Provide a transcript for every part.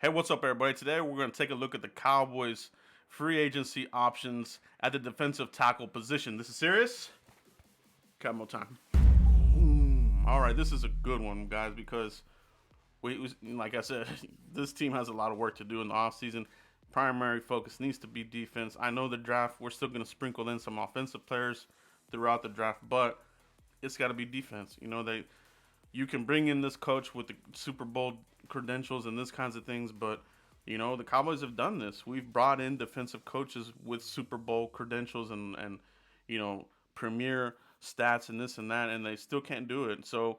Hey, what's up, everybody? Today we're going to take a look at the Cowboys free agency options at the defensive tackle position. This is serious? Got more time. All right, this is a good one, guys, because like I said, this team has a lot of work to do in the offseason. Primary focus needs to be defense. I know the draft, we're still going to sprinkle in some offensive players throughout the draft, but it's got to be defense. You can bring in this coach with the Super Bowl credentials and this kinds of things, but the Cowboys have done this. We've brought in defensive coaches with Super Bowl credentials and premier stats and this and that, and they still can't do it. So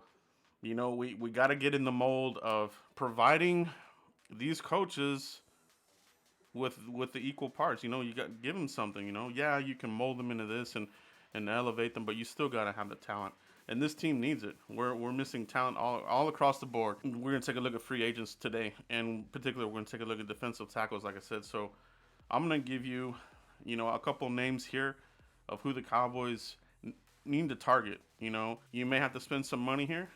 we got to get in the mold of providing these coaches with the equal parts. You got to give them something. Yeah, you can mold them into this and elevate them, but you still got to have the talent. And this team needs it. We're missing talent all across the board. We're gonna take a look at free agents today, and in particular, we're gonna take a look at defensive tackles, like I said. So I'm gonna give you, a couple names here of who the Cowboys need to target. You may have to spend some money here,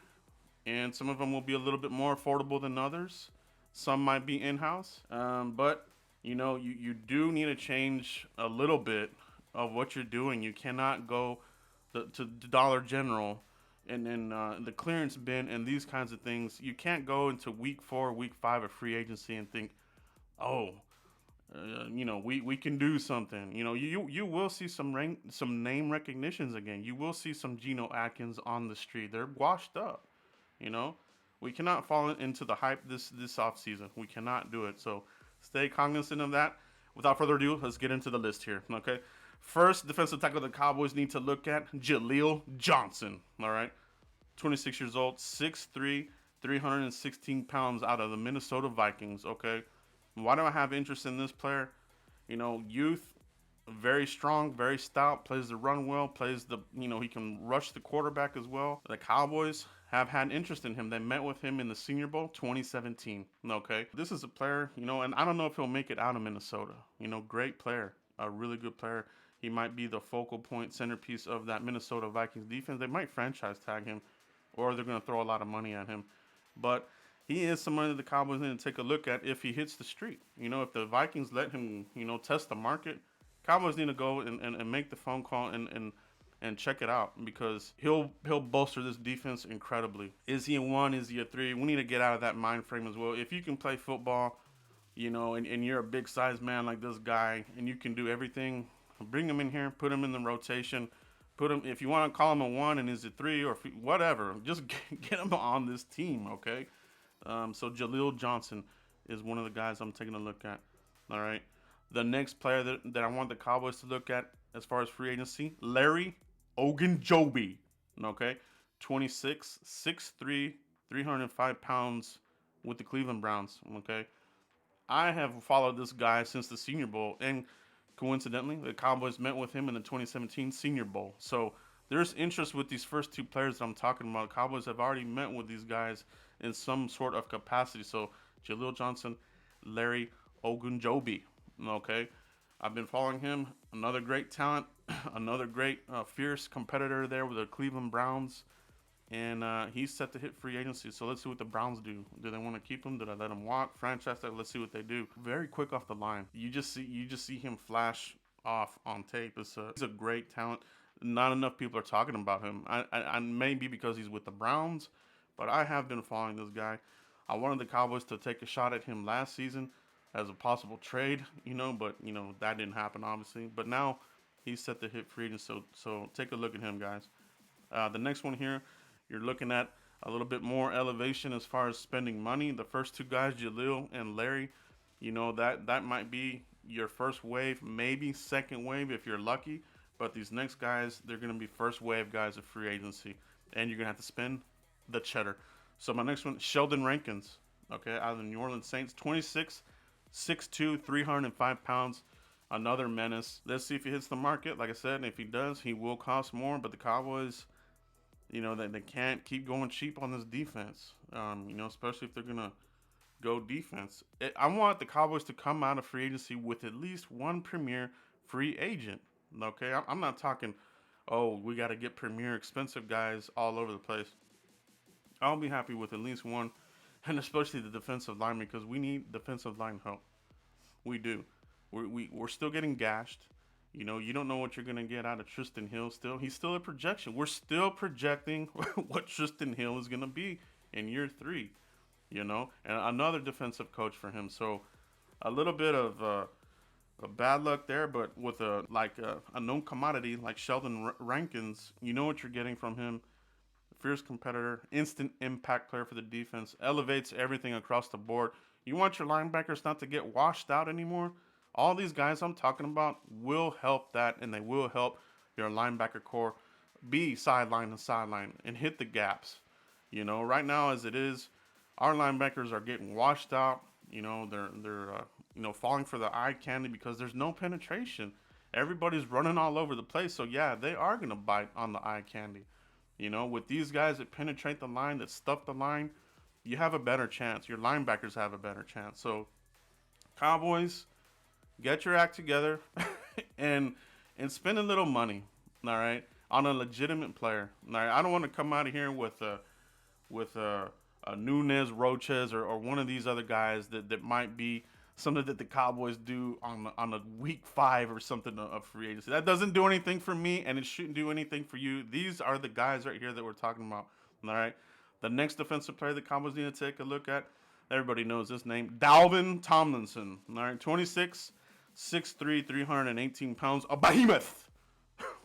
and some of them will be a little bit more affordable than others. Some might be in-house, but you do need to change a little bit of what you're doing. You cannot go to Dollar General and then the clearance bin and these kinds of things. You can't go into week 4, week 5 of free agency and think, oh, we can do something. You will see some name recognitions again. You will see some Geno Atkins on the street. They're washed up. We cannot fall into the hype this offseason. We cannot do it. So stay cognizant of that. Without further ado, let's get into the list here. Okay. First defensive tackle the Cowboys need to look at, Jaleel Johnson. All right. 26 years old, 6'3", 316 pounds out of the Minnesota Vikings. Okay. Why do I have interest in this player? Youth, very strong, very stout, plays the run well, he can rush the quarterback as well. The Cowboys have had interest in him. They met with him in the Senior Bowl 2017. Okay. This is a player, and I don't know if he'll make it out of Minnesota. Great player, a really good player. He might be the focal point centerpiece of that Minnesota Vikings defense. They might franchise tag him, or they're going to throw a lot of money at him. But he is somebody that the Cowboys need to take a look at if he hits the street. If the Vikings let him, test the market, Cowboys need to go and make the phone call and check it out, because he'll bolster this defense incredibly. Is he a 1? Is he a 3? We need to get out of that mind frame as well. If you can play football, and you're a big size man like this guy, and you can do everything, bring him in here, put him in the rotation, put him, if you want to call him a 1 and is it 3 or whatever, just get him on this team, okay? So Jaleel Johnson is one of the guys I'm taking a look at. All right. The next player that I want the Cowboys to look at as far as free agency, Larry Ogunjobi. Okay. 26, 6'3", 305 pounds with the Cleveland Browns. Okay. I have followed this guy since the Senior Bowl, and coincidentally, the Cowboys met with him in the 2017 Senior Bowl. So there's interest with these first two players that I'm talking about. Cowboys have already met with these guys in some sort of capacity. So Jaleel Johnson, Larry Ogunjobi. Okay. I've been following him. Another great talent, another great fierce competitor there with the Cleveland Browns. And he's set to hit free agency. So let's see what the Browns do. Do they want to keep him? Do they let him walk? Franchise tag? Let's see what they do. Very quick off the line. You just see him flash off on tape. He's a great talent. Not enough people are talking about him. I maybe because he's with the Browns, but I have been following this guy. I wanted the Cowboys to take a shot at him last season as a possible trade, but that didn't happen, obviously. But now he's set to hit free agency. So take a look at him, guys. The next one here, you're looking at a little bit more elevation as far as spending money. The first two guys, Jaleel and Larry, that might be your first wave, maybe second wave if you're lucky. But these next guys, they're going to be first wave guys of free agency. And you're going to have to spend the cheddar. So my next one, Sheldon Rankins, okay, out of the New Orleans Saints, 26, 6'2", 305 pounds. Another menace. Let's see if he hits the market. Like I said, if he does, he will cost more. But the Cowboys, they can't keep going cheap on this defense, especially if they're going to go defense. I want the Cowboys to come out of free agency with at least one premier free agent. Okay, I'm not talking, oh, we got to get premier expensive guys all over the place. I'll be happy with at least one. and especially the defensive line, because we need defensive line help. We do. We're still getting gashed. You don't know what you're gonna get out of Tristan Hill. Still, he's still a projection. We're still projecting what Tristan Hill is gonna be in year 3. And another defensive coach for him. So a little bit of a bad luck there, but with a known commodity like Sheldon Rankins, you know what you're getting from him. Fierce competitor, instant impact player for the defense, elevates everything across the board. You want your linebackers not to get washed out anymore? All these guys I'm talking about will help that, and they will help your linebacker core be sideline to sideline and hit the gaps. Right now as it is, our linebackers are getting washed out. They're falling for the eye candy because there's no penetration. Everybody's running all over the place, so yeah, they are gonna bite on the eye candy. With these guys that penetrate the line, that stuff the line, you have a better chance. Your linebackers have a better chance. So, Cowboys, get your act together and spend a little money, all right, on a legitimate player. All right, I don't want to come out of here with a Nunez, Roches, or one of these other guys that might be something that the Cowboys do on a week 5 or something of free agency. That doesn't do anything for me, and it shouldn't do anything for you. These are the guys right here that we're talking about. All right, the next defensive player the Cowboys need to take a look at. Everybody knows this name, Dalvin Tomlinson. All right, 26, 6'3", 318 pounds, a behemoth.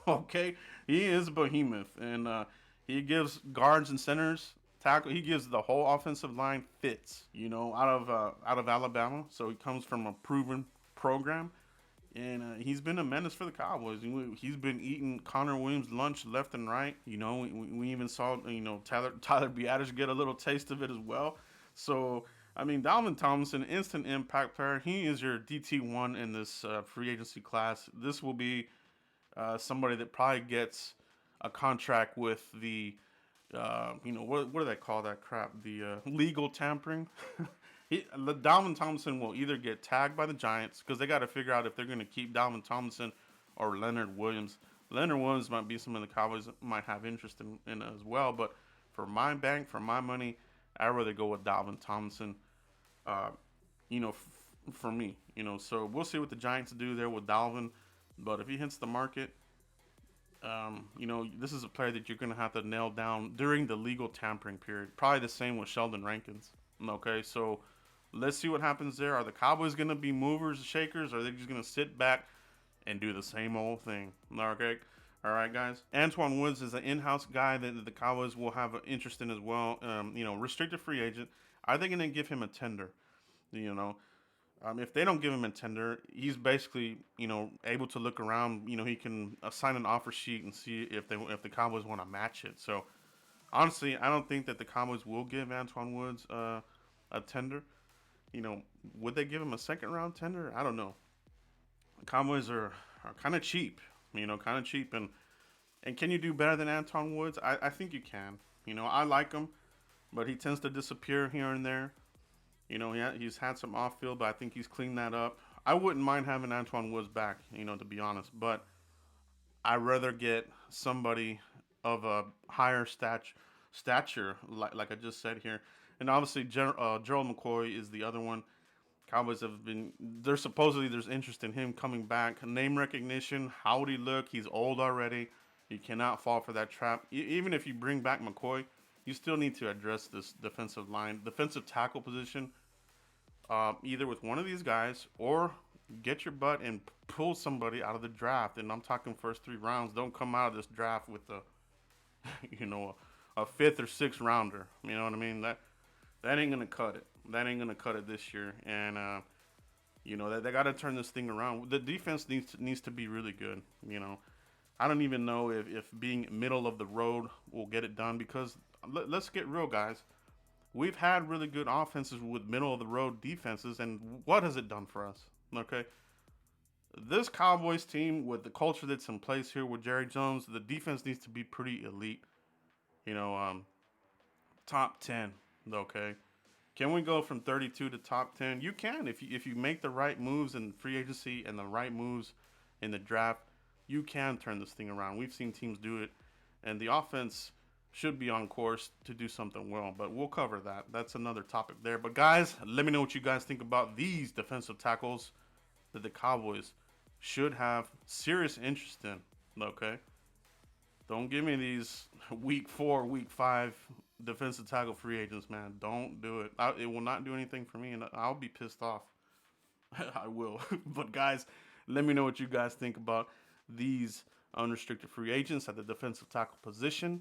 Okay, he is a behemoth, and he gives guards and centers tackle. He gives the whole offensive line fits. Out of Alabama, so he comes from a proven program, and he's been a menace for the Cowboys. He's been eating Connor Williams' lunch left and right. We even saw Tyler Biadasz get a little taste of it as well. So Dalvin Tomlinson, instant impact player. He is your DT1 in this free agency class. This will be somebody that probably gets a contract with the what do they call that crap? The legal tampering. Dalvin Tomlinson will either get tagged by the Giants, because they got to figure out if they're going to keep Dalvin Tomlinson or Leonard Williams. Leonard Williams might be someone the Cowboys might have interest in as well, but for my bank, for my money, I'd rather go with Dalvin Tomlinson. For me, so we'll see what the Giants do there with Dalvin, but if he hits the market, this is a player that you're going to have to nail down during the legal tampering period. Probably the same with Sheldon Rankins. Okay, so let's see what happens there. Are the Cowboys going to be movers, shakers, or are they just going to sit back and do the same old thing? Okay, all right, guys. Antoine Woods is an in-house guy that the Cowboys will have an interest in as well. Restricted free agent. Are they going to give him a tender? If they don't give him a tender, he's basically, able to look around. He can assign an offer sheet and see if the Cowboys want to match it. So, honestly, I don't think that the Cowboys will give Antoine Woods a tender. Would they give him a second round tender? I don't know. The Cowboys are kind of cheap, and can you do better than Antoine Woods? I think you can. I like him, but he tends to disappear here and there. He's had some off-field, but I think he's cleaned that up. I wouldn't mind having Antoine Woods back, to be honest. But I'd rather get somebody of a higher stature, like I just said here. And obviously, Gerald McCoy is the other one. Cowboys there's interest in him coming back. Name recognition, how would he look? He's old already. You cannot fall for that trap. Even if you bring back McCoy, you still need to address this defensive tackle position, either with one of these guys or get your butt and pull somebody out of the draft. And I'm talking first 3 rounds. Don't come out of this draft with a 5th or 6th rounder. You know what I mean? That ain't gonna cut it. That ain't gonna cut it this year. And they got to turn this thing around. The defense needs to be really good. I don't even know if being middle of the road will get it done, because let's get real, guys. We've had really good offenses with middle of the road defenses, and what has it done for us? Okay, this Cowboys team, with the culture that's in place here with Jerry Jones, the defense needs to be pretty elite. Top 10. Okay, can we go from 32 to top 10? You can if you make the right moves in free agency and the right moves in the draft. You can turn this thing around. We've seen teams do it, and the offense should be on course to do something well, but we'll cover that. That's another topic there. But guys, let me know what you guys think about these defensive tackles that the Cowboys should have serious interest in. Okay, don't give me these week 4, week 5 defensive tackle free agents, man. Don't do it. It will not do anything for me, and I'll be pissed off. I will. But guys, let me know what you guys think about these unrestricted free agents at the defensive tackle position.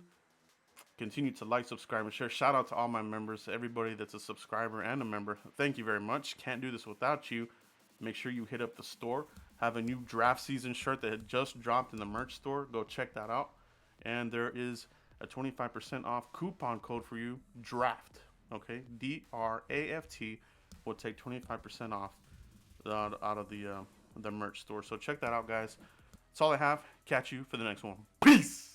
Continue to like, subscribe, and share. Shout out to all my members, everybody that's a subscriber and a member. Thank you very much. Can't do this without you. Make sure you hit up the store. Have a new draft season shirt that had just dropped in the merch store. Go check that out. And there is a 25% off coupon code for you, DRAFT. Okay, DRAFT will take 25% off out of the merch store. So check that out, guys. That's all I have. Catch you for the next one. Peace.